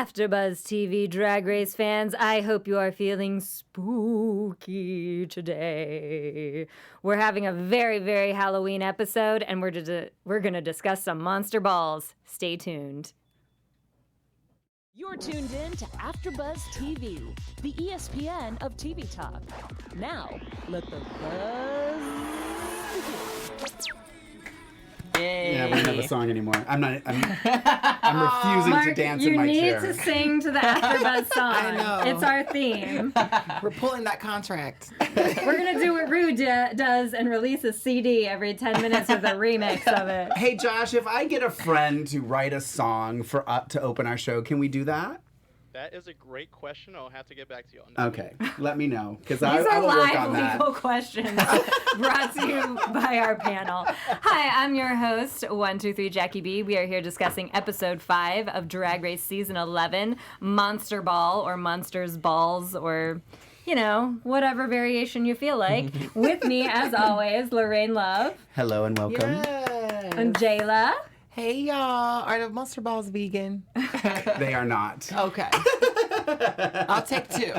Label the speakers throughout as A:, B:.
A: AfterBuzz TV Drag Race fans, I hope you are feeling spooky today. We're having a very, very Halloween episode, and we're going to discuss some monster balls. Stay tuned.
B: You're tuned in to AfterBuzz TV, the ESPN of TV talk. Now, let the buzz begin.
C: Yay.
D: Yeah, we don't have a song anymore. I'm refusing
A: Mark,
D: to dance in my chair.
A: you need to sing to the AfterBuzz song.
C: I know.
A: It's our theme.
C: We're pulling that contract.
A: We're going to do what Ru does and release a CD every 10 minutes with a remix of it.
D: Hey, Josh, if I get a friend to write a song for to open our show, can we do that?
E: That is a great question. I'll have to get back to you on that.
D: Okay, let me know, because
A: These
D: I
A: are
D: will work on
A: live
D: that.
A: legal questions brought to you by our panel. Hi, I'm your host, 123 Jackie B. We are here discussing episode 5 of Drag Race season 11, Monster Ball or Monsters Balls or, you know, whatever variation you feel like. With me, as always, Lorraine Love.
D: Hello and welcome.
C: Yes.
A: And Jayla.
C: Hey, y'all. Are the Monster Balls vegan?
D: They are not.
C: Okay. I'll take 2.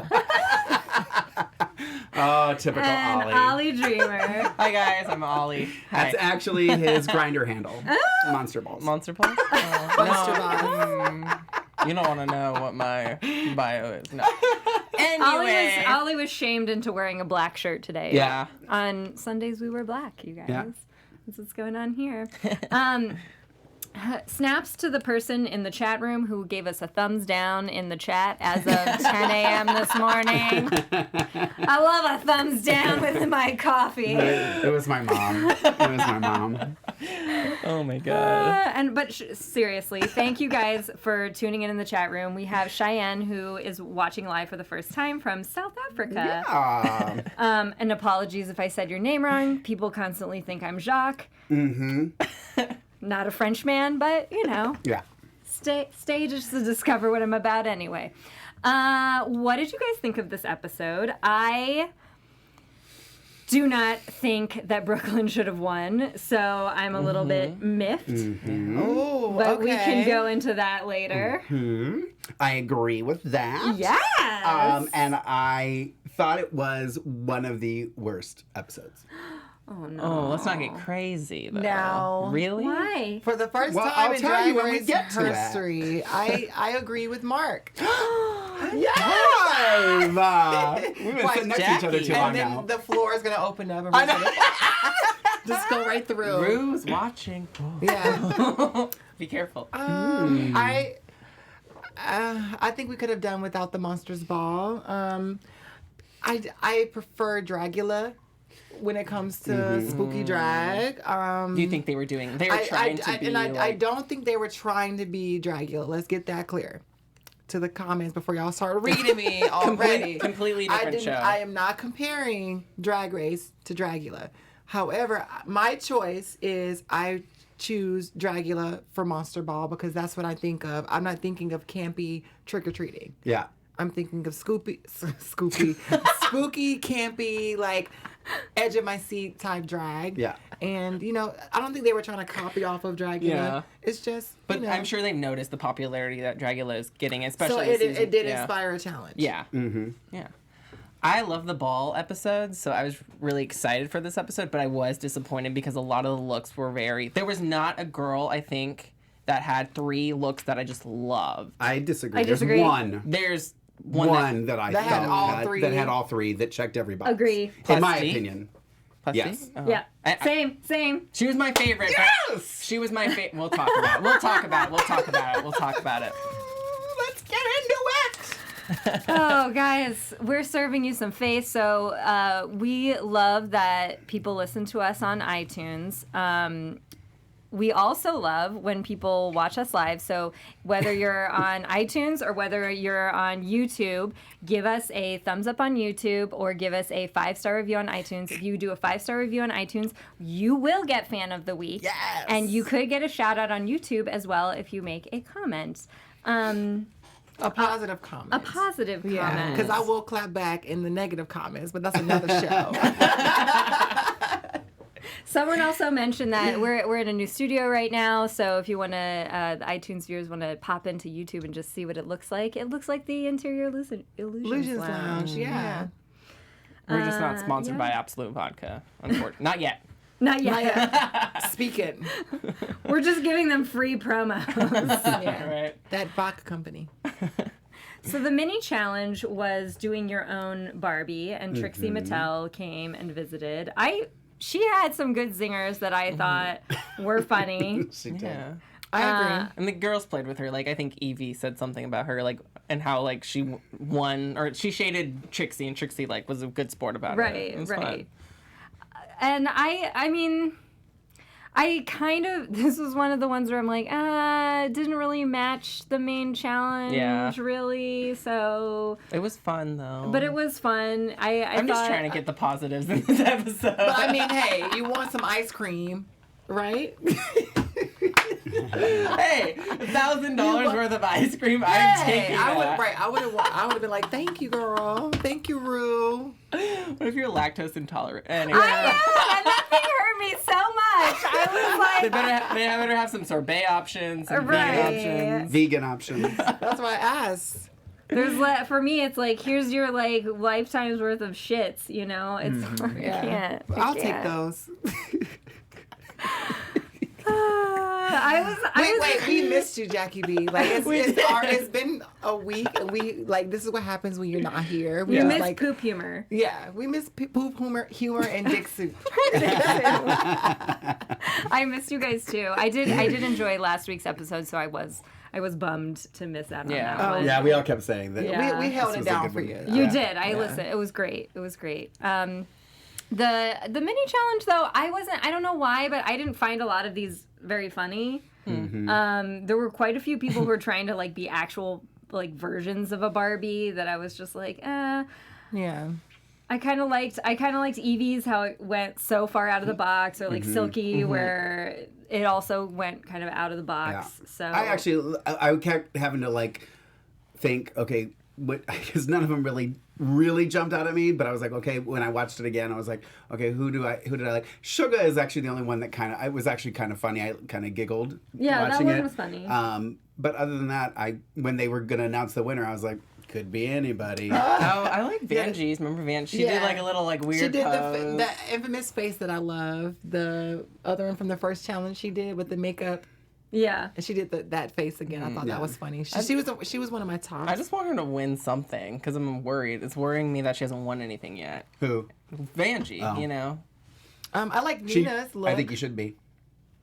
D: Oh, typical
A: And
D: Ollie.
A: Ollie Dreamer.
F: Hi guys, I'm Ollie.
D: That's actually his grinder handle. Monster balls.
F: Monster Balls? Oh,
C: Monster
F: no.
C: Balls.
F: You don't want to know what my bio is. No. Anyway.
A: Ollie was shamed into wearing a black shirt today.
D: Yeah.
A: On Sundays we wear black, you guys.
D: Yeah.
A: That's what's going on here. Snaps to the person in the chat room who gave us a thumbs down in the chat as of 10 a.m. this morning. I love a thumbs down with my coffee.
D: It was my mom. It was my mom.
F: Oh my god.
A: But seriously, thank you guys for tuning in the chat room. We have Cheyenne, who is watching live for the first time from South Africa.
D: Yeah.
A: And apologies if I said your name wrong. People constantly think I'm Jacque.
D: Mm-hmm.
A: Not a French man, but, you know.
D: Yeah.
A: Stay just to discover what I'm about anyway. What did you guys think of this episode? I do not think that Brooklyn should have won, so I'm a little bit miffed.
C: Oh,
A: But
C: okay.
A: we can go into that later.
D: I agree with that.
A: Yes!
D: And I thought it was one of the worst episodes.
A: Oh, no.
F: Oh, let's not get crazy though.
C: No.
F: Really?
A: Why?
C: For the first
D: Well,
C: time
D: I'll
C: in
D: tell
C: Drag
D: you when we
C: Race
D: get to it.
C: history, I agree with Mark.
D: Yes! We've been sitting next to each other
F: Jackie.
D: too long
C: And then
D: now.
C: the floor is going to open up and we're going to just go right through.
F: Rue's watching.
C: Yeah.
F: Be careful.
C: I think we could have done without the Monsters Ball. I prefer Dragula when it comes to spooky drag.
F: Do you think they were trying to be
C: I don't think they were trying to be Dragula. Let's get that clear to the comments before y'all start reading me already.
F: completely different show.
C: I am not comparing Drag Race to Dragula. However, my choice is I choose Dragula for Monster Ball because that's what I think of. I'm not thinking of campy trick-or-treating.
D: Yeah.
C: I'm thinking of spooky, campy, like edge of my seat type drag.
D: Yeah.
C: And, you know, I don't think they were trying to copy off of Dragula.
F: Yeah.
C: It's just,
F: But
C: you know.
F: I'm sure they've noticed the popularity that Dragula is getting,
C: So
F: especially
C: it did
F: yeah.
C: inspire a challenge.
F: Yeah.
D: Mm-hmm.
F: Yeah. I love the ball episodes, so I was really excited for this episode, but I was disappointed because a lot of the looks were there was not a girl, I think, that had 3 looks that I just loved.
D: I disagree.
A: I disagree.
F: There's
D: One
F: one
D: that I
C: That
D: felt
C: had all 3.
D: that had all 3 that checked every box.
A: Agree.
D: In my
F: Pussy.
D: opinion.
F: Pussy?
D: Yes.
F: Oh.
A: Yeah.
F: I-
A: Same.
F: She was my favorite.
D: Yes!
F: She was my favorite. We'll talk about it. We'll talk about it.
C: Let's get into it.
A: Oh, guys, we're serving you some face. So we love that people listen to us on iTunes. We also love when people watch us live. So whether you're on iTunes or whether you're on YouTube, give us a thumbs up on YouTube or give us a 5-star review on iTunes. If you do a 5-star review on iTunes, you will get Fan of the Week.
C: Yes.
A: And you could get a shout out on YouTube as well if you make a comment.
C: A positive comment.
A: A positive comment.
C: Yeah, because I will clap back in the negative comments, but that's another show.
A: Someone also mentioned that we're in a new studio right now, so if you want to, the iTunes viewers want to pop into YouTube and just see what it looks like the interior Illusions Lounge.
C: Yeah.
F: We're just not sponsored by Absolute Vodka, unfortunately. Not yet.
A: Not yet.
C: Speak it.
A: We're just giving them free promos.
C: Yeah.
F: Right.
C: That vodka company.
A: So the mini challenge was doing your own Barbie, and Trixie Mattel came and visited. She had some good zingers that I thought were funny.
D: She did.
F: Yeah.
C: I agree.
F: And the girls played with her. Like, I think Evie said something about her, like, and how, like, she won, or she shaded Trixie, and Trixie, like, was a good sport about it. It was fun.
A: And I mean, I kind of, this was one of the ones where I'm like, it didn't really match the main challenge, really, so.
F: It was fun, though.
A: But it was fun.
F: I'm just trying to get the positives in this episode.
C: But I mean, hey, you want some ice cream, right?
F: Hey, $1,000 worth of ice cream, I'm taking that.
C: I would have been like, thank you, girl. Thank you, Rue.
F: What if you're lactose intolerant? Anyway.
A: I know, and that thing hurt me so much. I was like,
F: they better have some sorbet options, some vegan options.
D: Vegan options.
C: That's why I asked.
A: there's for me, it's like, here's your like lifetime's worth of shits. You know, it's I can't.
C: I'll take those. Wait, we missed you, Jackie B. Like it's been a week, and we like this is what happens when you're not here.
A: We miss like poop humor.
C: Yeah, we miss poop humor and dick soup.
A: I missed you guys too. I did enjoy last week's episode, so I was bummed to miss out on that one.
D: Yeah, we all kept saying that.
A: Yeah.
C: We held it down for you.
A: You did. I listened. It was great. It was great. The mini challenge though, I don't know why, but I didn't find a lot of these very funny. There were quite a few people who were trying to like be actual like versions of a Barbie that I was just like,
C: Yeah.
A: I kind of liked Evie's, how it went so far out of the box, or like Silky, where it also went kind of out of the box.
D: Yeah.
A: So
D: I kept having to like think, okay, because none of them really jumped out at me, but I was like, okay, when I watched it again, I was like, okay, who did I like? Suga is actually the only one that I was actually kind of funny. I kind of giggled watching
A: that one
D: it.
A: was funny.
D: But other than that, when they were gonna announce the winner, I was like, could be anybody.
F: Oh, I like Vanjie's. Remember Vanjie? She did like a little like weird.
C: She did
F: pose.
C: the infamous face that I love. The other one from the first challenge she did with the makeup.
A: Yeah,
C: and she did that face again. I thought that was funny. She was one of my tops.
F: I just want her to win something because I'm worried. It's worrying me that she hasn't won anything yet.
D: Who?
F: Vanjie.
D: Oh.
F: You know.
C: I like Nina's look.
D: I think you should be.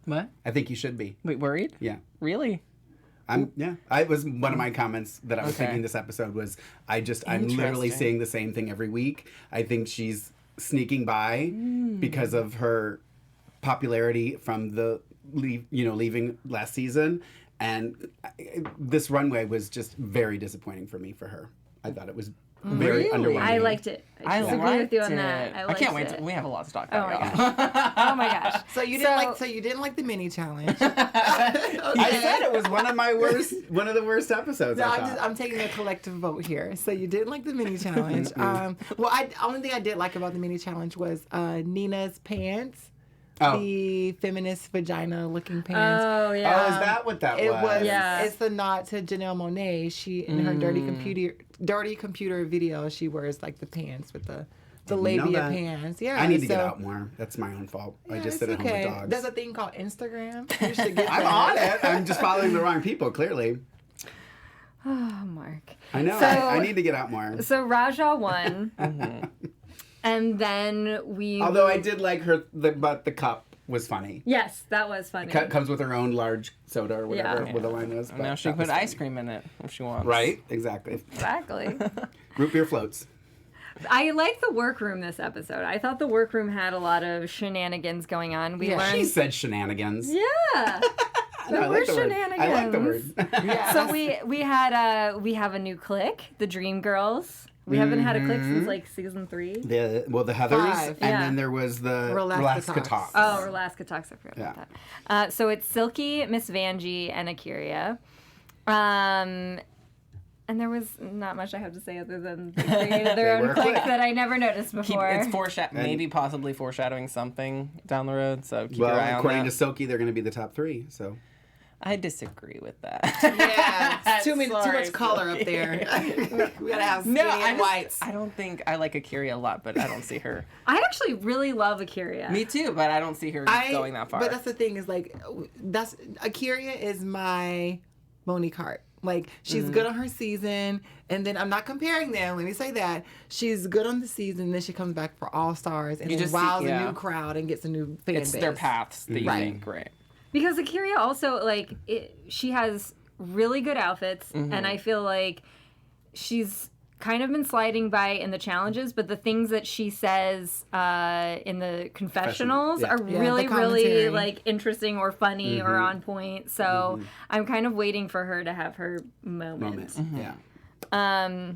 F: What?
D: I think you should be.
F: Wait, worried?
D: Yeah.
F: Really?
D: I was one of my comments that I was thinking this episode was I'm literally saying the same thing every week. I think she's sneaking by because of her popularity from leaving last season, and this runway was just very disappointing for me for her. I thought it was very underwhelming.
A: I liked it. I disagree with you on that.
F: I can't wait. We have a lot to talk about.
A: Oh my gosh.
C: So you didn't like the mini challenge.
D: I said it was one of the worst episodes.
C: No, I'm taking a collective vote here. So you didn't like the mini challenge. Only thing I did like about the mini challenge was Nina's pants. The feminist vagina-looking pants.
A: Oh yeah.
D: Oh, is that what that was?
C: It was.
A: Yeah.
C: It's the nod to Janelle Monáe. She in her dirty computer video, she wears like the pants with the labia pants. Yeah.
D: I need to get out more. That's my own fault.
C: Yeah,
D: I just sit at home with dogs.
C: There's a thing called Instagram. You should get that.
D: I'm on it. I'm just following the wrong people. Clearly.
A: Oh, Mark.
D: I know. I need to get out more.
A: So Raja won. And then
D: Although I did like her, but the cup was funny.
A: Yes, that was funny.
D: Comes with her own large soda or whatever what the line was.
F: Now she can put ice cream in it if she wants.
D: Right? Exactly.
A: Exactly.
D: Root beer floats.
A: I like the workroom this episode. I thought the workroom had a lot of shenanigans going on.
D: She said shenanigans.
A: Yeah. There were shenanigans.
D: I like the word.
A: Yeah. So we have a new clique, the Dream Girls. We haven't had a clique since like season 3.
D: The Heathers,
C: 5.
D: and then there was the Relaska Talks.
A: Oh, Relaska Talks. I forgot about that. So it's Silky, Miss Vanjie, and Akira. And there was not much I have to say other than they created their own clique that I never noticed before.
F: It's maybe possibly foreshadowing something down the road. So keep your eye on
D: according
F: that.
D: to Silky, they're going to be the top 3. So
F: I disagree with that.
C: Yeah, it's too much color up there. We gotta have skinny and whites.
F: I don't think I like Akira a lot, but I don't see her.
A: I actually really love Akira.
F: Me too, but I don't see her going that far.
C: But that's the thing is like, Akira is my Monique Hart. Like, she's good on her season, and then I'm not comparing them. Let me say that. She's good on the season, then she comes back for All Stars, and then wows a new crowd and gets a new fan base.
F: It's their paths that you think, right?
A: Because Akira also, like, she has really good outfits, and I feel like she's kind of been sliding by in the challenges, but the things that she says in the confessionals are really like interesting or funny or on point. So I'm kind of waiting for her to have her moment.
D: Yeah.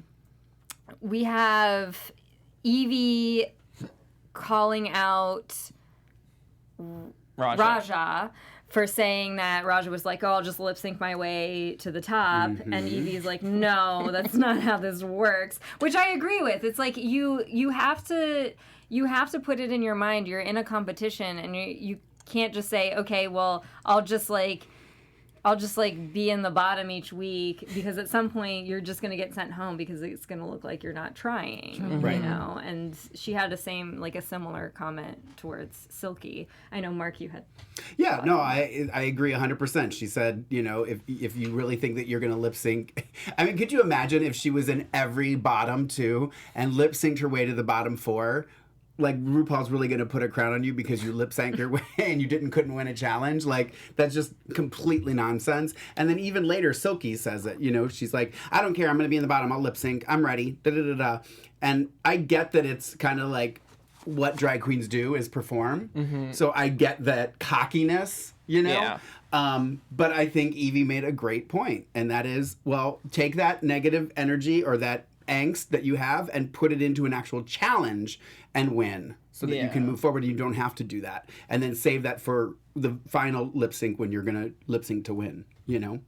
A: We have Evie calling out Raja for saying that Raja was like, oh, I'll just lip sync my way to the top. And Evie's like, no, that's not how this works. Which I agree with. It's like you have to put it in your mind. You're in a competition and you can't just say, okay, well, I'll just be in the bottom each week, because at some point you're just going to get sent home because it's going to look like you're not trying, you know? And she had a similar comment towards Silky. I know, Mark, you had...
D: Yeah, no, I agree 100%. She said, you know, if you really think that you're going to lip sync... I mean, could you imagine if she was in every bottom 2 and lip synced her way to the bottom 4? Like, RuPaul's really going to put a crown on you because you lip synced your way and you couldn't win a challenge. Like, that's just completely nonsense. And then even later, Silky says it. You know, she's like, I don't care. I'm going to be in the bottom. I'll lip sync. I'm ready. Da-da-da-da. And I get that it's kind of like what drag queens do is perform. So I get that cockiness, you know? Yeah. But I think Evie made a great point. And that is, well, take that negative energy or that angst that you have and put it into an actual challenge and win, so that you can move forward and you don't have to do that. And then save that for the final lip sync when you're going to lip sync to win, you know?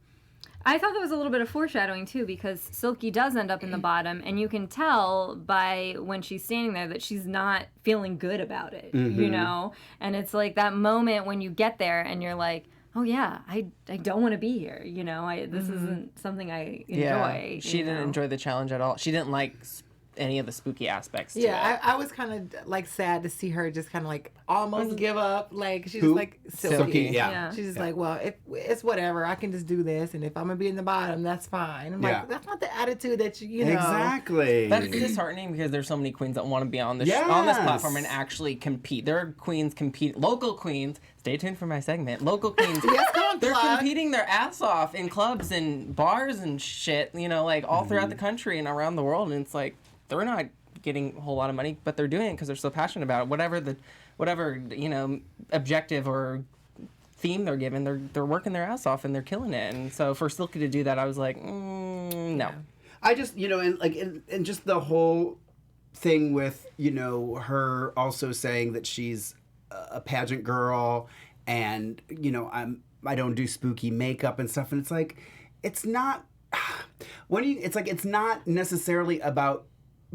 A: I thought there was a little bit of foreshadowing, too, because Silky does end up in the bottom, and you can tell by when she's standing there that she's not feeling good about it, you know? And it's like that moment when you get there and you're like, oh, yeah, I don't want to be here, you know? This isn't something I enjoy.
F: Yeah. She didn't enjoy the challenge at all. She didn't like any of the spooky aspects to it.
C: I was kind of like sad to see her just kind of like almost give up. Like, she's just like Silky.
D: Yeah.
C: She's just like, well, it's whatever. I can just do this, and if I'm gonna be in the bottom, that's fine. I'm like, that's not the attitude that you know.
D: Exactly.
F: That's disheartening because there's so many queens that want to be on this on this platform and actually compete. There are queens local queens. Stay tuned for my segment. Local queens. They're competing their ass off in clubs and bars and shit. You know, like all throughout the country and around the world, and it's like, they're not getting a whole lot of money, but they're doing it because they're so passionate about it. Whatever you know, objective or theme they're given, they're working their ass off and they're killing it. And so for Silky to do that, I was like, no.
D: I just, you know, and just the whole thing with, you know, her also saying that she's a pageant girl, and you know, I don't do spooky makeup and stuff, and it's like, it's not. It's not necessarily about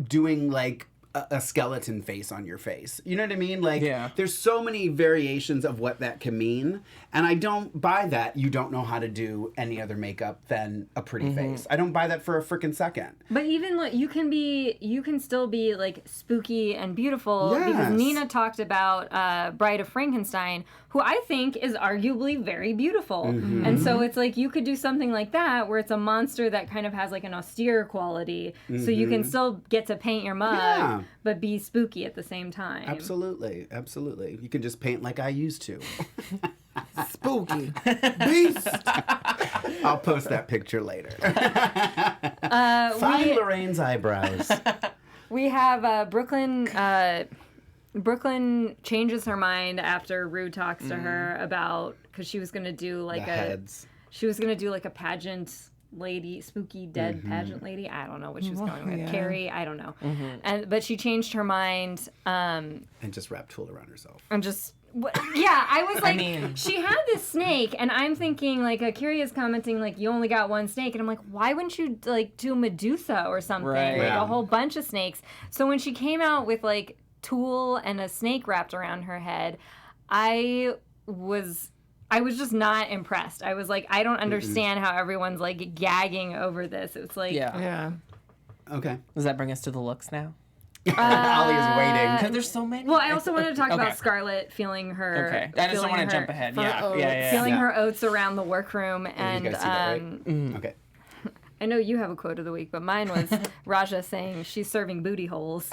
D: doing like a skeleton face on your face. You know what I mean? Like, there's so many variations of what that can mean, and I don't buy that you don't know how to do any other makeup than a pretty face. I don't buy that for a freaking second.
A: But even like you can still be like spooky and beautiful, because Nina talked about Bride of Frankenstein, who I think is arguably very beautiful. And so it's like you could do something like that where it's a monster that kind of has like an austere quality, so you can still get to paint your mug, but be spooky at the same time.
D: Absolutely. You can just paint like I used to.
C: Spooky. Beast.
D: I'll post that picture later. Find Lorraine's eyebrows.
A: We have Brooklyn. Brooklyn changes her mind after Rue talks to her about, because she was gonna do like a pageant lady, spooky dead pageant lady. I don't know what she was going with. Carrie, I don't know. But she changed her mind.
D: And just wrapped tulle around herself.
A: And just Yeah, I was like,
F: mean-
A: she had this snake, and I'm thinking, like, Akira's commenting, like, you only got one snake, and I'm like, why wouldn't you, like, do Medusa or something?
F: Right.
A: Like,
D: Yeah.
A: a whole bunch of snakes. So when she came out with, like, tulle and a snake wrapped around her head, I was just not impressed. I was like, I don't understand how everyone's, like, gagging over this. It's like...
C: Yeah.
D: Okay.
F: Does that bring us to the looks now?
D: Ollie is waiting.
F: Because there's so many.
A: Well, I also wanted to talk
F: Okay.
A: about Scarlett feeling her...
F: Okay. I just don't want to jump ahead. Yeah.
A: Feeling
D: Yeah.
A: her oats around the workroom,
D: You
A: and
D: guys see that, right? Okay.
A: I know you have a quote of the week, but mine was Raja saying she's serving booty holes.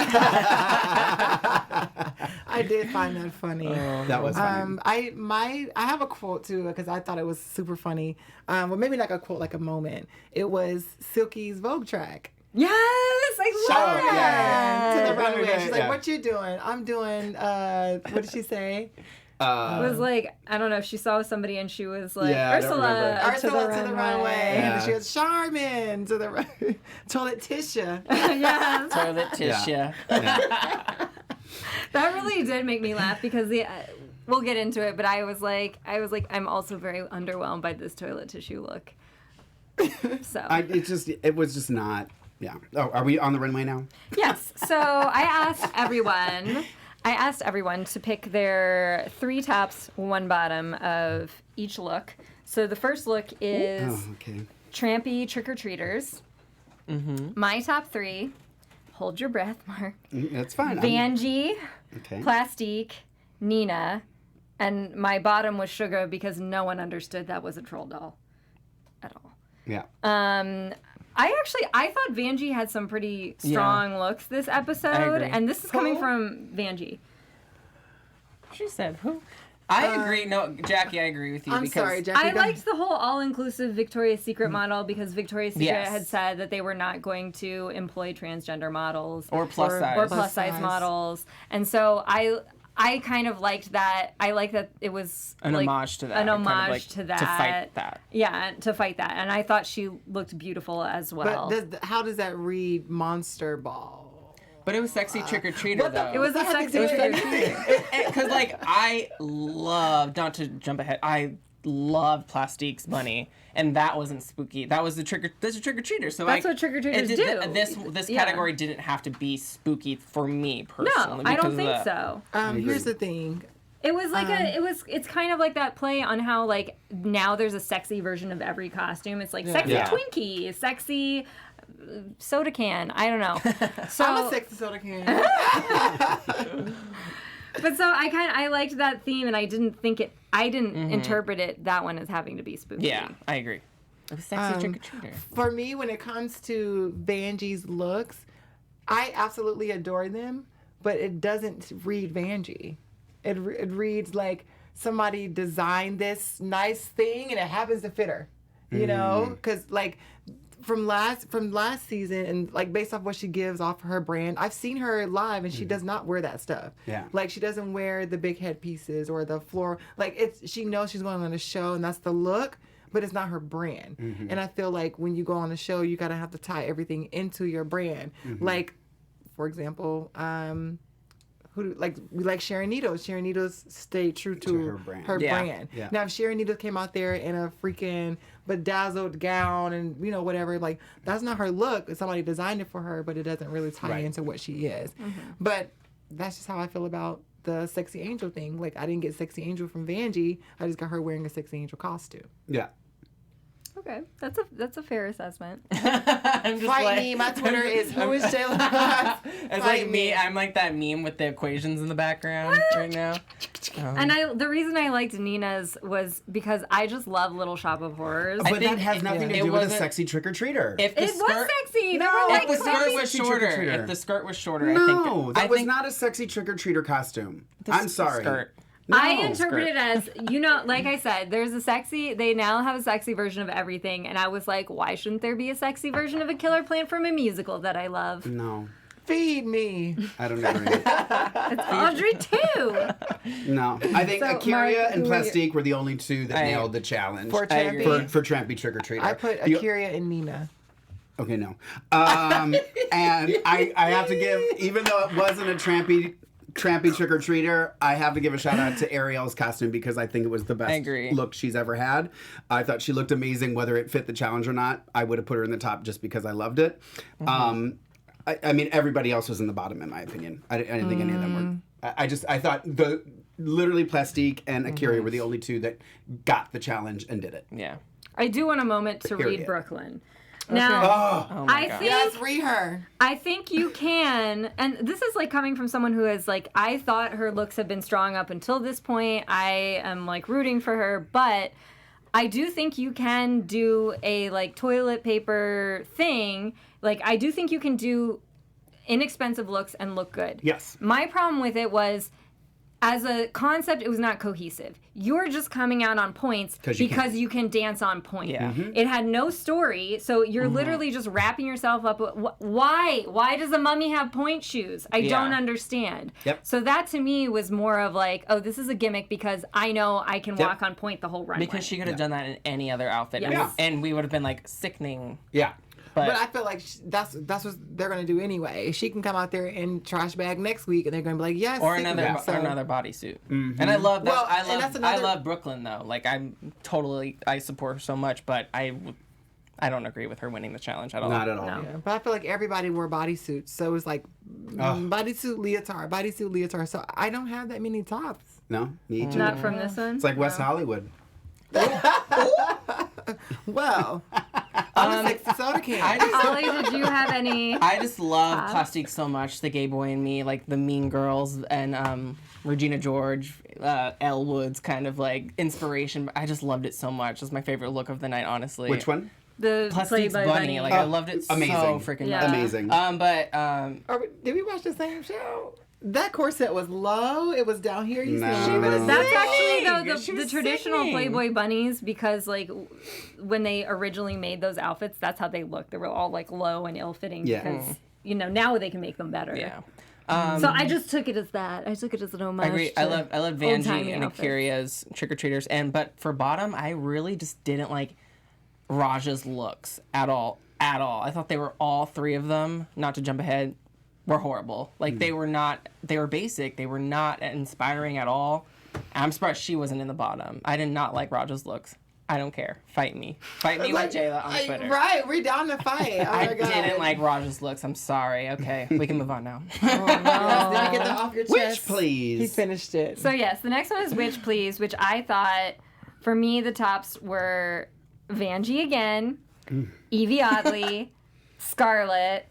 C: I did find that funny.
D: That was funny.
C: I have a quote too because I thought it was super funny. Well, maybe like a quote, like a moment. It was Silky's Vogue track.
A: Yes, I love
C: Shout
A: that.
C: to the runway. She's like,
D: Yeah.
C: "What you doing?" I'm doing. What did she say?
A: It was like, I don't know if she saw somebody and she was like,
D: Yeah, I don't
A: Ursula,
D: remember.
C: Ursula to the runway. And
D: Yeah.
C: then she was Charmin to the toilet Tisha.
A: Yes.
F: Toilet tissue.
D: Yeah.
A: That really did make me laugh because we'll get into it, but I was like, I'm also very underwhelmed by this toilet tissue look. So
D: It was just not. Yeah. Oh, are we on the runway now?
A: yes. So I asked everyone to pick their 3 tops, 1 bottom of each look. So the first look is
D: Oh, okay.
A: Trampy Trick-or-Treaters. My top 3, hold your breath, Mark.
D: That's fine.
A: Vanjie,
D: Okay.
A: Plastique, Nina, and my bottom was Sugar because no one understood that was a troll doll at all.
D: Yeah.
A: I thought Vanjie had some pretty strong looks this episode,
F: agree.
A: and this is coming from Vanjie.
F: She said, who? I agree. No, Jackie, I agree with you.
C: I'm
F: because
C: sorry, Jackie.
A: I liked the whole all-inclusive Victoria's Secret model because Victoria's Secret
F: Yes.
A: had said that they were not going to employ transgender models
F: Or plus size.
A: or plus size models, and so I kind of liked that. I like that it was
F: an
A: like,
F: homage to that.
A: An
F: kind of
A: homage
F: like
A: to that.
F: To fight that.
A: Yeah, to fight that, and I thought she looked beautiful as well.
C: But how does that read Monster Ball?
F: But it was sexy trick-or-treater, though.
A: it was a sexy trick-or-treater.
F: Because, like, I love, not to jump ahead, I love Plastique's bunny, and that wasn't spooky. That was that's a trick-or-treater. So
A: That's
F: like,
A: what trick-or-treaters do.
F: This
A: Yeah.
F: category didn't have to be spooky for me personally.
A: No, I don't
F: because of
A: think
F: the-
A: so.
C: Here's the thing.
A: It was like it's kind of like that play on how like now there's a sexy version of every costume. It's like sexy
D: Yeah.
A: Twinkie, sexy soda can. I don't know. So,
C: I'm a sexy soda can.
A: but so I liked that theme, and I didn't interpret it that one as having to be spooky.
F: Yeah, I agree. It was sexy trick-or-treater.
C: For me, when it comes to Vanjie's looks, I absolutely adore them, but it doesn't read Vanjie. It reads like somebody designed this nice thing and it happens to fit her, you know? Because like from last season and like based off what she gives off her brand, I've seen her live and she does not wear that stuff.
D: Yeah.
C: Like she doesn't wear the big headpieces or the floor. Like she knows she's going on a show and that's the look, but it's not her brand. And I feel like when you go on a show, you gotta have to tie everything into your brand. Like, for example, we like Sharon Needles. Sharon Needles stayed true to
D: her brand.
C: brand.
D: Yeah.
C: Now, if Sharon Needles came out there in a freaking bedazzled gown and whatever, like that's not her look. Somebody designed it for her, but it doesn't really tie into what she is. But that's just how I feel about the Sexy Angel thing. Like I didn't get Sexy Angel from Vanjie. I just got her wearing a Sexy Angel costume.
D: Yeah.
A: Okay, that's a fair assessment.
F: I'm just
C: Fight
F: like,
C: me. My Twitter is who is Jayla Roxx.
F: It's like me. I'm like that meme with the equations in the background right now.
A: And the reason I liked Nina's was because I just love Little Shop of Horrors.
D: But
F: think
D: that has nothing to
F: it
D: do with a
F: wasn't-
D: sexy trick-or-treater.
F: If the
A: It
F: skirt,
A: was sexy. They
D: No,
A: were like
F: If the skirt
A: sexy.
F: was
D: Sexy
F: shorter,
D: trick-or-treater.
F: if the skirt was shorter,
D: No, that
F: I
D: was
F: think
D: not a sexy trick-or-treater costume.
F: the
D: I'm sorry.
F: Skirt.
D: No,
A: I interpret
F: skirt.
A: it as, like I said, they now have a sexy version of everything. And I was like, why shouldn't there be a sexy version of a killer plant from a musical that I love?
D: No,
C: Feed me.
D: I don't agree.
A: It's Audrey too.
D: No, I think
A: So,
D: Akira
A: Mark,
D: and
A: who are you-
D: Plastique were the only two that
F: I-
D: nailed the challenge
C: For
F: I agree.
C: Trampy,
D: for Trampy Trick-or-Treater.
C: I put
D: The-
C: Akira and Nina.
D: Okay, no. And I have to give, even though it wasn't a Trampy Trampy Trick or Treater, I have to give a shout out to Ariel's costume because I think it was the best look she's ever had. I thought she looked amazing, whether it fit the challenge or not. I would have put her in the top just because I loved it. I mean, everybody else was in the bottom, in my opinion. I didn't think any of them were. I thought literally Plastique and Akira were the only two that got the challenge and did it.
F: Yeah.
A: I do want a moment to read Brooklyn.
C: Okay.
A: Now,
F: Oh my God.
C: Yes, read her.
A: I think you can, and this is like coming from someone who is like, I thought her looks have been strong up until this point. I am like rooting for her, but I do think you can do a like toilet paper thing. Like, I do think you can do inexpensive looks and look good.
D: Yes.
A: My problem with it was, as a concept, it was not cohesive. You're just coming out on points because you can dance on point.
F: Yeah.
A: It had no story, so you're literally just wrapping yourself up. Why? Why does a mummy have point shoes? I don't understand.
D: Yep.
A: So that to me was more of like, oh, this is a gimmick because I know I can walk on point the whole runway.
F: Because she could have done that in any other outfit.
A: Yes.
F: And we would have been like sickening.
D: Yeah.
C: But I feel like that's what they're gonna do anyway. She can come out there in trash bag next week, and they're gonna be like, yes,
F: or another bodysuit. And I love that.
C: Well,
F: I love Brooklyn though. Like I support her so much, but I don't agree with her winning the challenge at all.
D: Not at all.
A: No.
C: Yeah, but I feel like everybody wore bodysuits, so it was like bodysuit leotard. So I don't have that many tops.
D: No, me too.
A: Not from this one.
D: It's like West Hollywood.
C: Well, I'm a sexy soda can.
A: Ollie, did you have any?
F: I just love Plastique so much. The Gay Boy and Me, like the Mean Girls and Regina George, Elle Woods kind of like inspiration. I just loved it so much. It's my favorite look of the night, honestly.
D: Which one?
A: The
F: Plastique's
A: Playboy
F: Bunny. Like I loved it
D: amazing.
F: so freaking
A: Yeah.
F: much.
D: Amazing.
C: Did we watch the same show? That corset was low. It was down here. You
D: No.
C: see,
D: She was
A: That's actually though
F: She
A: the
F: was
A: traditional
F: singing.
A: Playboy bunnies, because like when they originally made those outfits, that's how they looked. They were all like low and ill-fitting
D: Yeah.
A: because now they can make them better.
F: Yeah.
A: So I just took it as that. I took it as an homage.
F: I agree. I love
A: old-timey
F: Vanjie and
A: outfits.
F: Akira's Trick or Treaters, but for bottom, I really just didn't like Raja's looks at all. I thought they were all three of them. Not to jump ahead, were horrible. Like they were not. They were basic. They were not inspiring at all. I'm surprised she wasn't in the bottom. I did not like Raja's looks. I don't care. Fight me with Jayla on Twitter.
C: Right, we're down to fight. Oh
F: I
C: my God.
F: didn't like Raja's looks. I'm sorry. Okay, we can move on now.
C: Yes, did you get that off your chest?
D: Which, please?
C: He finished it.
A: So yes, the next one is Witch Please, which I thought, for me, the tops were Vanjie again, Evie Oddly, Scarlett.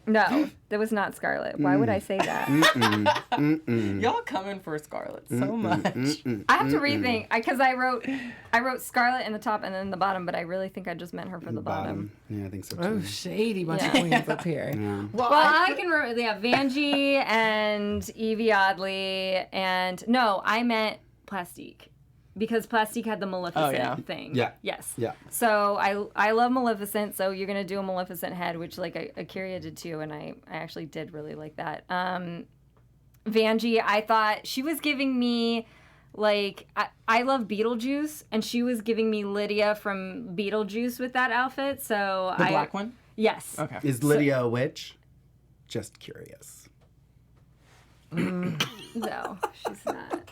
A: No, that was not Scarlett. Why would I say that?
F: Y'all coming for Scarlett so much.
A: I have to rethink because I wrote Scarlett in the top and then in the bottom, but I really think I just meant her for the bottom.
D: Yeah, I think so too.
C: Oh, shady bunch of
A: Yeah.
C: queens up here.
A: Well, I can remember, Vanjie and Evie Oddly, and no, I meant Plastique. Because Plastique had the Maleficent thing.
D: Yeah.
A: Yes.
D: Yeah.
A: So I love Maleficent, so you're going to do a Maleficent head, which like Akira did too, and I actually did really like that. Vanjie, I thought she was giving me, like, I love Beetlejuice, and she was giving me Lydia from Beetlejuice with that outfit, so
F: The black one?
A: Yes.
F: Okay.
D: Is Lydia a witch? Just curious.
A: No, she's not.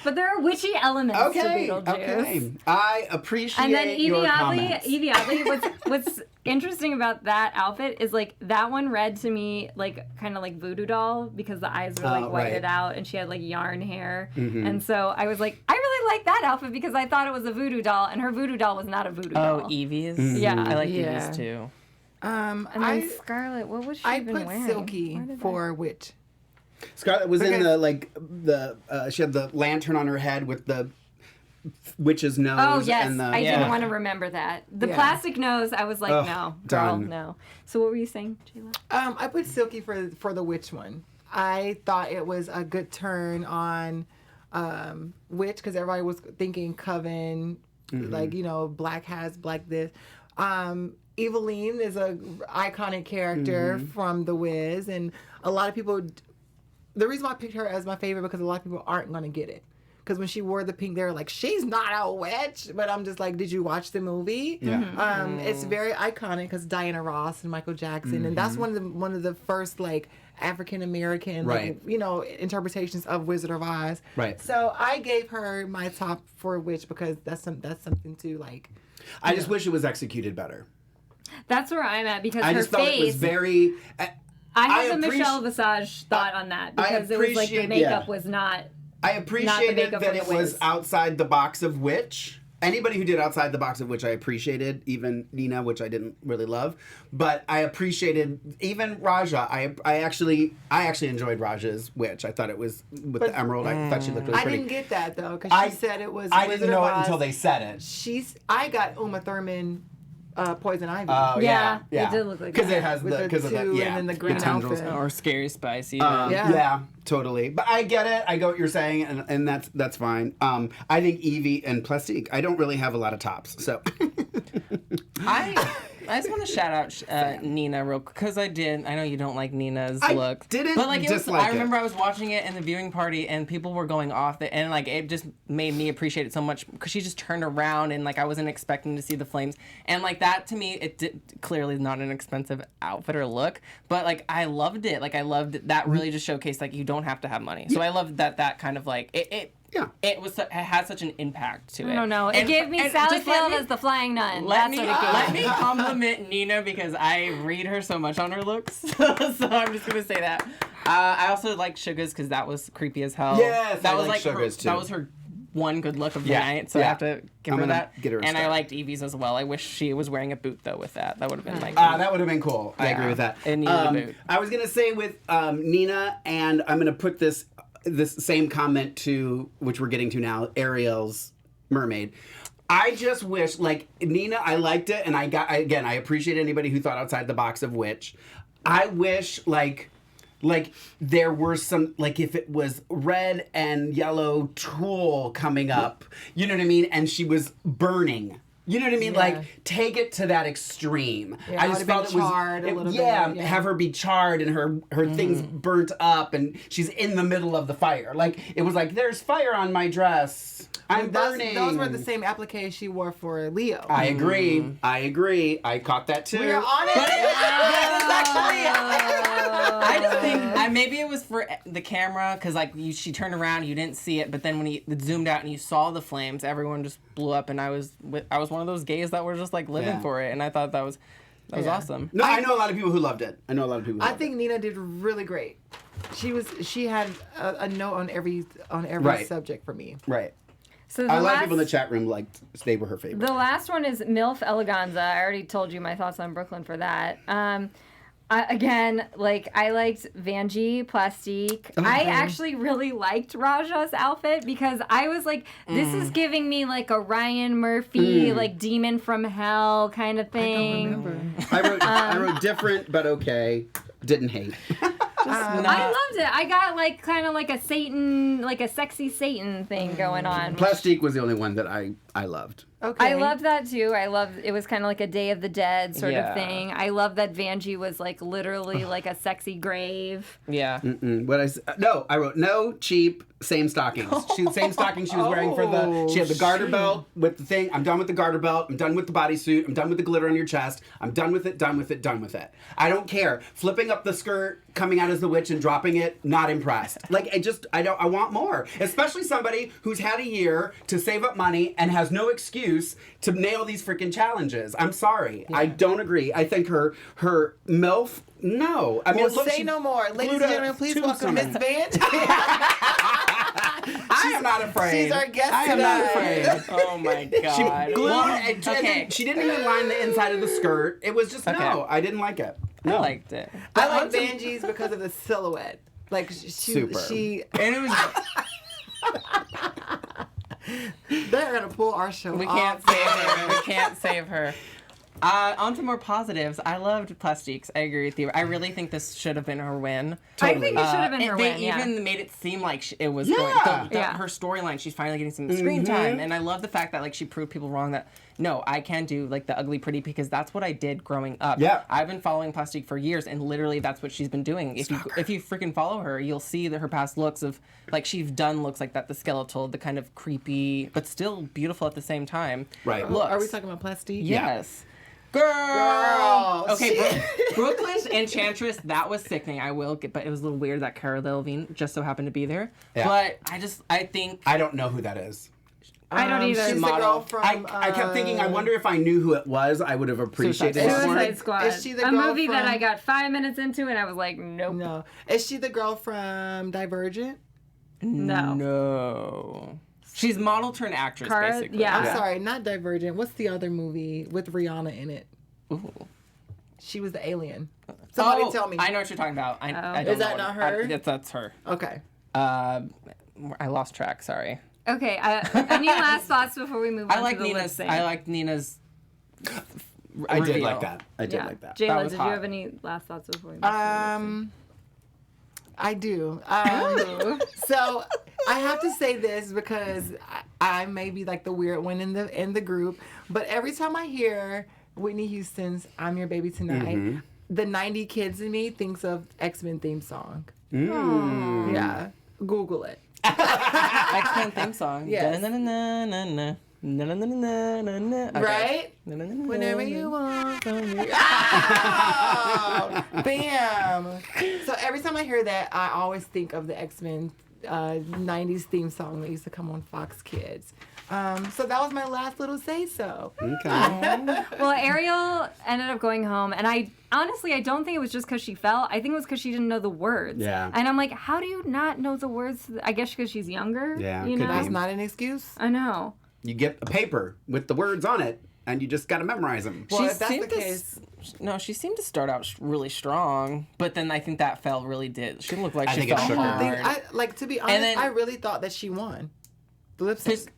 A: But there are witchy elements to Beetlejuice.
D: Okay. I appreciate
A: And then
D: your comments.
A: Evie Oddly, what's interesting about that outfit is like that one read to me like kind of like voodoo doll because the eyes were like whited out and she had like yarn hair. And so I was like, I really like that outfit because I thought it was a voodoo doll and her voodoo doll was not a voodoo doll.
F: Oh, Evie's?
A: Yeah.
F: I like
C: Yeah.
F: Evie's too.
A: And then Scarlett, what was she
C: I
A: even
C: put
A: wearing?
C: Silky for witch.
D: Scarlett was in
C: Because-
D: she had the lantern on her head with the witch's nose.
A: Oh, yes.
D: And the,
A: I didn't want to remember that. The
C: Yeah.
A: plastic nose, I was like,
D: Ugh,
A: no. Girl,
D: done.
A: no. So what were you saying, Jayla?
C: I put Silky for the witch one. I thought it was a good turn on witch because everybody was thinking Coven, like, black hats, black this. Eveline is a iconic character from The Wiz, and a lot of people. The reason why I picked her as my favorite because a lot of people aren't going to get it. because when she wore the pink, they were like, she's not a witch. But I'm just like, did you watch the movie?
D: Yeah.
C: It's very iconic because Diana Ross and Michael Jackson, and that's one of the first like African American,
D: Right.
C: interpretations of Wizard of Oz.
D: Right.
C: So I gave her my top for witch because that's something to like.
D: I just wish it was executed better.
A: That's where I'm at because
D: I
A: her
D: just felt it was
A: face.
D: very.
A: I had the
D: appreci-
A: Michelle Visage thought on that because it was like the
D: appreciate-
A: makeup
D: yeah.
A: was not.
D: I appreciated
A: makeup
D: that
A: from
D: it
A: the
D: was
A: Wiz.
D: outside the box of Witch. Anybody who did outside the box of Witch, I appreciated. Even Nina, which I didn't really love, but I appreciated even Raja. I actually enjoyed Raja's Witch. I thought it was with the emerald. I thought she looked really
C: I
D: pretty.
C: didn't get that though because
D: I-
C: she said it was.
D: I
C: Wizard
D: didn't know
C: of
D: it
C: Oz.
D: until they said it.
C: I got Uma Thurman, Poison Ivy.
D: Oh
A: Yeah,
D: yeah,
A: it did look like
D: because
A: that.
D: it has
C: With
D: the
C: the
D: because of the
C: two
D: yeah
C: and then the green
D: tendrils.
C: outfit.
F: Or Scary Spicy.
C: Yeah.
D: Totally. But I get it. I get what you're saying, and that's fine. I think Evie and Plastique. I don't really have a lot of tops, so.
F: I just want to shout out Nina real quick because I know you don't like Nina's
D: I
F: look.
D: didn't
F: but like it was,
D: dislike
F: I
D: it.
F: remember I was watching it in the viewing party and people were going off it and like it just made me appreciate it so much because she just turned around and like I wasn't expecting to see the flames and like that to me it clearly not an expensive outfit or look but like I loved it. Like I loved that really just showcased like you don't have to have money. So I loved that kind of like it.
D: Yeah.
F: It had such an impact to it.
A: I don't know. It
F: And-
A: gave me
F: and
A: Sally
F: just let
A: Field
F: me-
A: as the flying nun.
F: Let
A: That's
F: me
A: what it gave
F: let me compliment Nina because I read her so much on her looks, so I'm just gonna say that. I also like Sugar's because that was creepy as hell.
D: Yes,
F: that
D: I
F: was
D: like
F: her,
D: Sugar's, too.
F: that was her one good look of the
D: Yeah,
F: night, so I
D: yeah.
F: have to give
D: I'm
F: her
D: gonna
F: that.
D: get her a
F: and I
D: star.
F: liked Evie's as well. I wish she was wearing a boot though with that. That would have been like.
D: That would have been cool. I
F: Yeah.
D: agree with that.
F: It needed a boot.
D: I was gonna say with Nina, and I'm gonna put this same comment to which we're getting to now. Ariel's mermaid. I just wish, like Nina, I liked it, and I appreciate anybody who thought outside the box of Witch. I wish like there were some, like if it was red and yellow tulle coming up, you know what I mean, and she was burning. You know what I mean?
C: Yeah.
D: Like, take it to that extreme.
C: Yeah,
D: I
C: it
D: just
C: would've been
D: felt it was
C: charred a little bit,
D: yeah,
C: yeah.
D: have her be charred and her things burnt up, and she's in the middle of the fire. Like it was like, there's fire on my dress. I'm burning.
C: Those were the same appliques she wore for Leo.
D: I agree. I agree. I caught that too.
C: We're on it.
F: I just think maybe it was for the camera because like she turned around, you didn't see it, but then when it zoomed out and you saw the flames, everyone just blew up, and I was one of those gays that were just like living
D: Yeah.
F: for it, and I thought that was awesome.
D: No, I know a lot of people who loved it.
C: I think Nina did really great. She had a note on every
D: Right.
C: subject for me.
D: Right.
A: So
D: A lot of people in the chat room they were her favorite.
A: The last one is Milf Eleganza. I already told you my thoughts on Brooklyn for that. Again, like I liked Vanjie, Plastique. I actually really liked Raja's outfit because I was like, this is giving me like a Ryan Murphy, like Demon from Hell kind of thing.
D: I wrote different but okay. Didn't hate.
A: I loved it. I got like kind of like a Satan, like a sexy Satan thing going on.
D: Plastique was the only one that I loved.
C: Okay.
A: I loved that too. I loved it was kind of like a Day of the Dead sort
F: Yeah.
A: of thing. I love that Vanjie was like literally like a sexy grave.
F: Yeah.
D: I wrote no cheap same stockings. Same stockings she was wearing for the. She had the garter belt with the thing. I'm done with the garter belt. I'm done with the bodysuit. I'm done with the glitter on your chest. I'm done with it. Done with it. Done with it. I don't care. Flipping up the skirt, coming out as the witch and dropping it. Not impressed. Like I want more. Especially somebody who's had a year to save up money and has no excuse to nail these freaking challenges. I'm sorry. I don't agree. I think her MILF. No. I mean,
C: Well,
D: look,
C: say
D: she
C: no more. Ladies
D: glued
C: and
D: a
C: gentlemen, please
D: tube
C: welcome Miss
D: somewhere.
C: Vanjie.
D: I am not afraid.
C: She's our guest
D: I am not
C: tonight.
D: afraid.
F: Oh my god.
D: She glued
F: Well,
D: it.
F: okay.
D: She didn't even line the inside of the skirt. It was just
F: Okay.
D: no. I didn't like it. No.
F: I liked it.
C: I like Vanjie's because of the silhouette. Like
D: Super.
C: she
F: And it was
C: they're gonna pull our show
F: we
C: off.
F: can't save her. We can't save her. On to more positives. I loved Plastiques. I agree with you. I really think this should have been her win.
A: I think it should have been her win.
F: They even made it seem like it was
D: Yeah.
F: her storyline. She's finally getting some screen time, and I love the fact that like she proved people wrong that no, I can do like the ugly pretty because that's what I did growing up.
D: Yeah.
F: I've been following Plastique for years, and literally that's what she's been doing. If you freaking follow her, you'll see that her past looks of like she's done looks like that, the skeletal, the kind of creepy but still beautiful at the the same time.
D: Right.
F: Looks.
C: Are we talking about Plastique?
F: Yes. Girl. Okay,
C: She-
F: Brooklyn's Enchantress, that was sickening. I will get, but it was a little weird that Cara Delevingne just so happened to be there.
D: Yeah.
F: But I think
D: I don't know who that is.
A: I don't either.
C: She's the
F: Model.
C: girl from.
D: I kept thinking, I wonder if I knew who it was, I would have appreciated it more.
A: Suicide Squad.
C: Is she the
A: a
C: girl
A: movie that
C: from-
A: I got 5 minutes into and I was like, nope.
C: No. Is she the girl from Divergent?
A: No.
F: no. She's model turned actress,
A: Cara-
F: basically.
A: yeah.
C: I'm sorry, not Divergent. What's the other movie with Rihanna in it?
F: Ooh.
C: She was the alien. Somebody tell me.
F: I know what you're talking about. I don't
C: Is that
F: know
C: not
F: what-
C: her?
F: that's her.
C: Okay.
F: I lost track. Sorry.
A: Okay, any last thoughts before we move on
F: I like
A: to the lip
F: Nina's.
A: sync?
F: I like Nina's.
D: I did
F: reveal.
D: like that. I did like that.
A: Jayla,
F: was
A: did
F: hot.
A: you have any last thoughts before we move on?
C: I do. So I have to say this because I may be like the weird one in the group, but every time I hear Whitney Houston's "I'm Your Baby Tonight," the 90 kids in me thinks of X-Men theme song. Yeah, Google it.
F: Excellent theme song.
C: Yes.
F: Na-na-na-na-na. Na-na-na-na-na-na. Okay.
C: Right?
F: Na-na-na-na-na.
C: Whenever you want from me. Oh, bam. So every time I hear that, I always think of the X-Men 90s theme song that used to come on Fox Kids. So that was my last little say-so.
D: Okay.
A: Well, Ariel ended up going home, and I don't think it was just because she fell. I think it was because she didn't know the words.
D: Yeah.
A: And I'm like, how do you not know the words? I guess because she's younger.
D: Yeah,
A: You
D: could
A: know.
C: That's not an excuse.
A: I know.
D: You get a paper with the words on it, and you just got to memorize them.
C: Well,
F: She
C: if that's the
F: seemed to
C: case,
F: No, she seemed to start out really strong, but then I think that fell really did. She looked like
D: I
F: she
D: think it
F: fell
D: shook her.
F: hard.
C: to be honest,
F: then-
C: I really thought that she won. The lip sync.
F: Because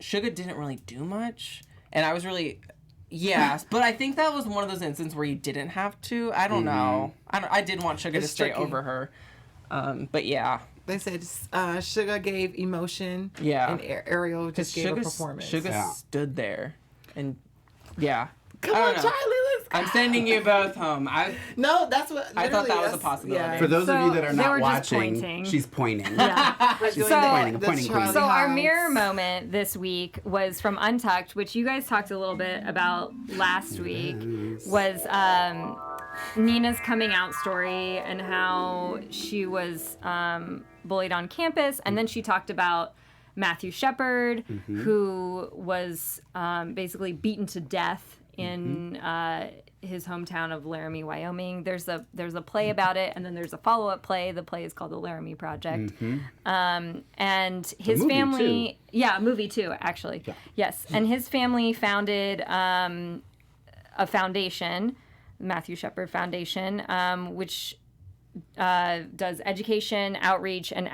F: Suga didn't really do much, and I was really, yes, but I think that was one of those instances where you didn't have to. I don't know. I did want Suga to
C: It's
F: stay
C: tricky.
F: over her, but yeah.
C: They said Suga gave emotion.
F: Yeah.
C: And Ariel just gave a
F: Suga
C: performance.
D: Yeah.
F: stood there, and yeah.
C: Come
F: I
C: on,
F: don't know.
C: Charlie, let's go.
F: I'm sending you both home.
C: No, that's what.
F: I thought that was a
C: that's-
F: possibility.
C: Yeah.
D: For those of
A: So
D: you that are
A: they
D: not
A: were just
D: watching,
A: pointing.
D: she's pointing.
C: We're doing
A: So-
C: the
D: pointing
C: Charlie
D: queen.
A: So our
C: Heights.
A: mirror moment this week was from Untucked, which you guys talked a little bit about last week, was Nina's coming out story and how she was bullied on campus. And then she talked about Matthew Shepard, who was basically beaten to death in his hometown of Laramie, Wyoming. There's a play about it, and then there's a follow-up play. The play is called The Laramie Project. And his
D: movie,
A: family, a movie too, actually.
D: Yeah.
A: Yes, and his family founded a foundation, Matthew Shepard Foundation, which does education, outreach, and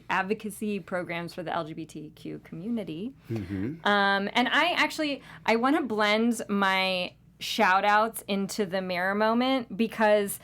A: advocacy programs for the LGBTQ community. And I want to blend my shout outs into the mirror moment because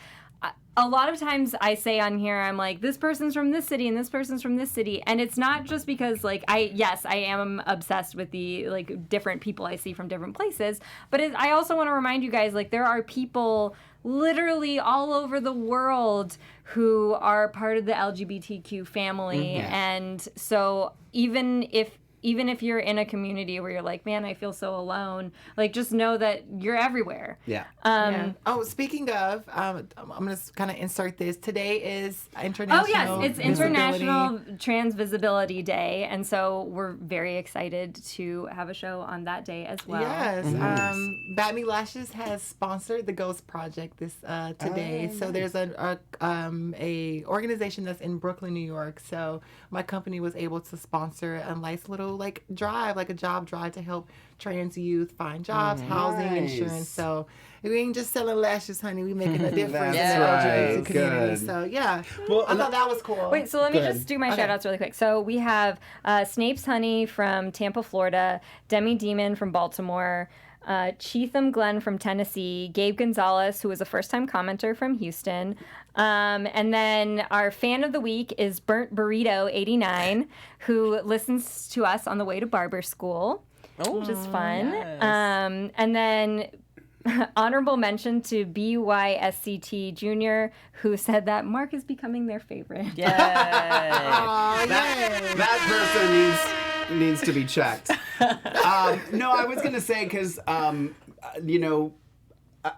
A: a lot of times I say on here, I'm like, this person's from this city and this person's from this city. And it's not just because like, I am obsessed with the like different people I see from different places, but I also want to remind you guys, like there are people literally all over the world who are part of the LGBTQ family. And so even if you're in a community where you're like, man, I feel so alone, like just know that you're everywhere.
D: Yeah.
C: Yeah. Oh, speaking of, I'm going to kind of insert this. Today is International.
A: Oh yes, it's
C: Visibility.
A: International Trans Visibility Day, and so we're very excited to have a show on that day as well.
C: Yes. Bat Me Lashes has sponsored the Ghost Project this today. So there's a organization that's in Brooklyn, New York. So my company was able to sponsor a nice little like drive, like a job drive to help trans youth find jobs, housing,
D: Nice.
C: insurance. So we ain't just selling lashes, honey. We making a difference in
D: That's
C: the LGBT
D: right.
C: community.
D: Good.
C: So yeah,
D: Well,
C: I thought that was cool.
A: Wait, so let me
D: Good.
A: just do my
C: Okay.
A: shout outs really quick. So we have Snape's Honey from Tampa, Florida, Demi Demon from Baltimore, Cheatham Glenn from Tennessee, Gabe Gonzalez, who was a first-time commenter from Houston. And then our fan of the week is Burnt Burrito 89, who listens to us on the way to barber school, which is fun.
F: Yes.
A: And then honorable mention to BYSCT Jr., who said that Mark is becoming their favorite.
F: Yay.
D: That person needs to be checked. No, I was gonna say because you know.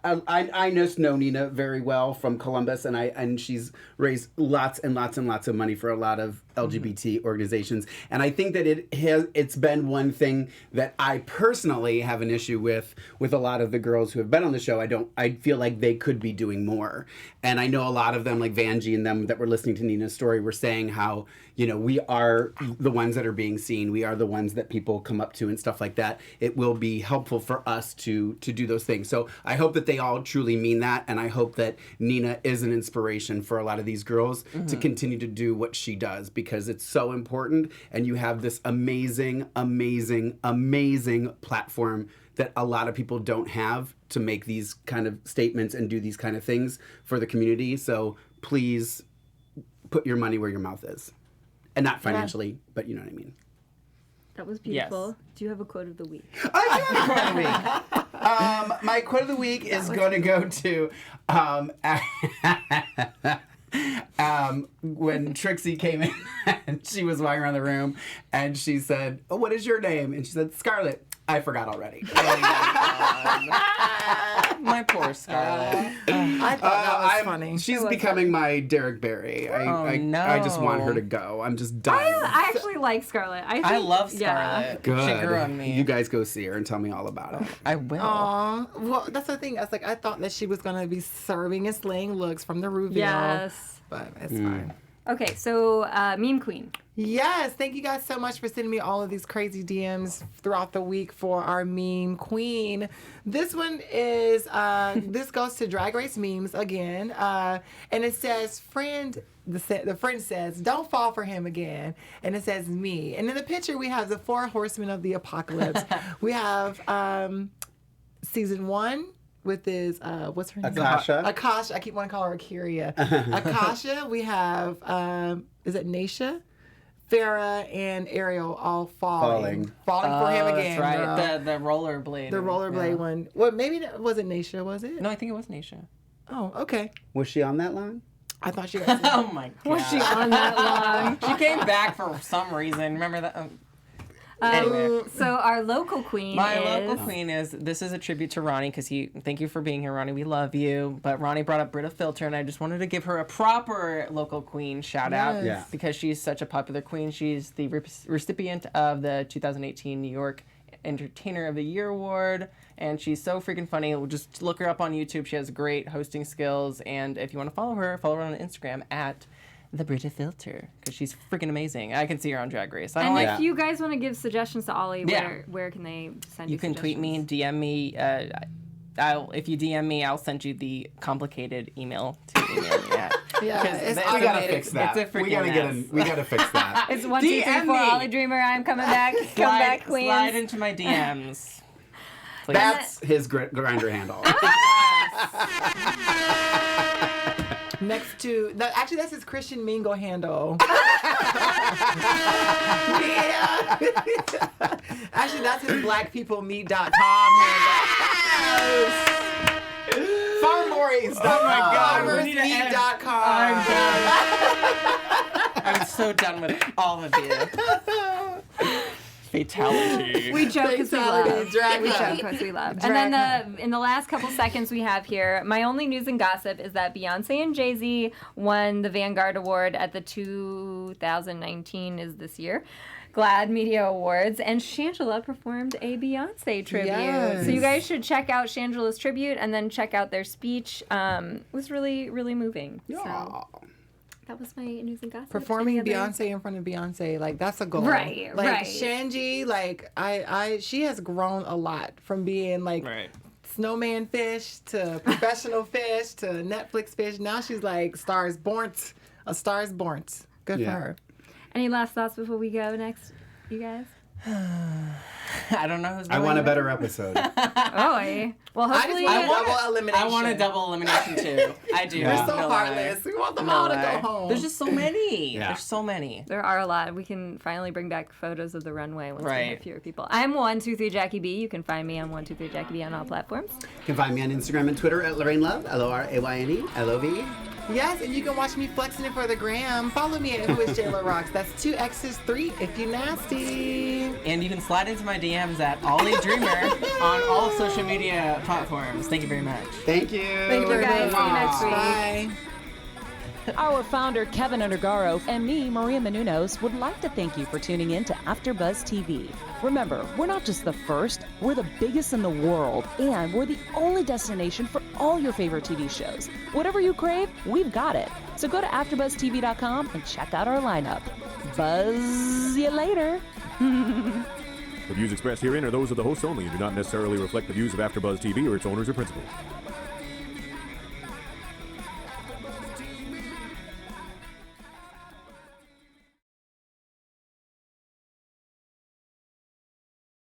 D: I just know Nina very well from Columbus, and she's raised lots and lots and lots of money for a lot of LGBT organizations. And I think that it's been one thing that I personally have an issue with a lot of the girls who have been on the show. I feel like they could be doing more. And I know a lot of them, like Vanjie and them that were listening to Nina's story, were saying how, you know, we are the ones that are being seen. We are the ones that people come up to and stuff like that. It will be helpful for us to do those things. So I hope that they all truly mean that. And I hope that Nina is an inspiration for a lot of these girls to continue to do what she does, because it's so important. And you have this amazing, amazing, amazing platform that a lot of people don't have to make these kind of statements and do these kind of things for the community. So please put your money where your mouth is. And not financially, but you know what I mean.
A: That was beautiful.
F: Yes.
A: Do you have a quote of the week?
D: I do have a quote of the week. My quote of the week is going to go to when Trixie came in and she was walking around the room and she said, "Oh, what is your name?" And she said, "Scarlett." I forgot already.
F: My poor Scarlett.
C: I thought that was funny.
D: She's becoming my Derek Barry. I just want her to go. I'm just done.
A: I actually like Scarlett.
F: I love Scarlett.
A: Yeah.
D: Good.
F: She grew on me.
D: You guys go see her and tell me all about it.
F: I will.
C: Aw, well, that's the thing. I thought that she was gonna be serving and slaying looks from the reveal.
A: Yes.
C: But it's fine.
A: Okay, so Meme Queen.
C: Yes, thank you guys so much for sending me all of these crazy DMs throughout the week for our meme queen. This one is, this goes to Drag Race Memes again. And it says, the friend says, "Don't fall for him again." And it says, "Me." And in the picture, we have the 4 horsemen of the apocalypse. We have season 1. With his, what's her name?
D: Akasha.
C: Akasha. I keep wanting to call her Akiria. Akasha. We have, is it Naisha? Farrah and Ariel all falling for him again.
F: That's right.
C: Girl.
F: The rollerblade.
C: The rollerblade one. Well, maybe that wasn't Naisha, was it?
F: No, I think it was Naisha.
C: Oh, okay.
D: Was she on that line?
C: I thought she was.
F: Oh my god.
A: Was she on that long?
F: She came back for some reason. Remember that? Anyway.
A: So our local queen
F: Local queen is, this is a tribute to Ronnie, because thank you for being here, Ronnie. We love you. But Ronnie brought up Brita Filter, and I just wanted to give her a proper local queen shout out.
D: Yeah.
F: Because she's such a popular queen. She's the recipient of the 2018 New York Entertainer of the Year Award, and she's so freaking funny. Just look her up on YouTube. She has great hosting skills, and if you want to follow her on Instagram at the Brita Filter, because she's freaking amazing. I can see her on Drag Race.
A: And if you guys want to give suggestions to Ollie, where can they send you?
F: You can tweet me, DM me. If you DM me, I'll send you the complicated email to email me at.
C: Yeah, it's
D: We gotta
C: automated.
D: fix that.
F: It's a freaking
D: we gotta fix that.
A: It's 1, 2, 3, 4.
F: DM me.
A: Ollie Dreamer, I'm coming back. Come back, queens.
F: Slide into my DMs. Please.
D: That's his grinder handle.
C: Next to that, actually, that's his Christian Mingle handle. Yeah. Actually, that's his blackpeoplemeet.com handle.
D: Farmboys.com.
F: Oh my God, we need to end.
C: Farmersmeet.com.
F: I'm so done with all of you. Fatality.
A: We joke because we love.
C: Drag
A: We
C: Hunt.
A: joke because we love. And then in the last couple seconds we have here, my only news and gossip is that Beyonce and Jay-Z won the Vanguard Award at the 2019 is this year GLAAD Media Awards, and Shangela performed a Beyonce tribute.
C: Yes.
A: So you guys should check out Shangela's tribute and then check out their speech. It was really, really moving. So that was my news and gossip.
C: Performing
A: Any other-
C: Beyonce in front of Beyonce, like that's a goal.
A: Right,
C: like,
A: right.
C: Shanji, like she has grown a lot from being like snowman fish to professional fish to Netflix fish. Now she's like A Star is Born. Good for her.
A: Any last thoughts before we go next, you guys?
F: I don't know who's
D: I
F: going
D: want a
F: to-
D: better episode.
A: Well, hopefully.
C: I want double elimination.
F: I want a double elimination too. I do.
D: Yeah.
C: We're so
F: No lie.
C: heartless. We want them
F: No
C: all to
F: lie.
C: go home.
F: There's just so many.
D: Yeah.
F: There's so many.
A: There are a lot. We can finally bring back photos of the runway once we
F: Right.
A: have fewer people. I'm 123 Jackie B. You can find me on 123 Jackie B on all platforms.
D: You can find me on Instagram and Twitter at Lorraine Love, Lorayne, LOV.
C: Yes, and you can watch me flexing it for the gram. Follow me at Who is Jayla Roxx. That's 2 X's 3 if you nasty.
F: And you can slide into my DMs at Ollie Dreamer on all social media platforms. Thank you very much.
D: Thank you.
A: Thank you, guys. See you next week.
C: Bye.
B: Our founder, Keven Undergaro, and me, Maria Menounos, would like to thank you for tuning in to AfterBuzz TV. Remember, we're not just the first, we're the biggest in the world, and we're the only destination for all your favorite TV shows. Whatever you crave, we've got it. So go to AfterBuzzTV.com and check out our lineup. Buzz you later.
G: The views expressed herein are those of the hosts only and do not necessarily reflect the views of AfterBuzz TV or its owners or principals.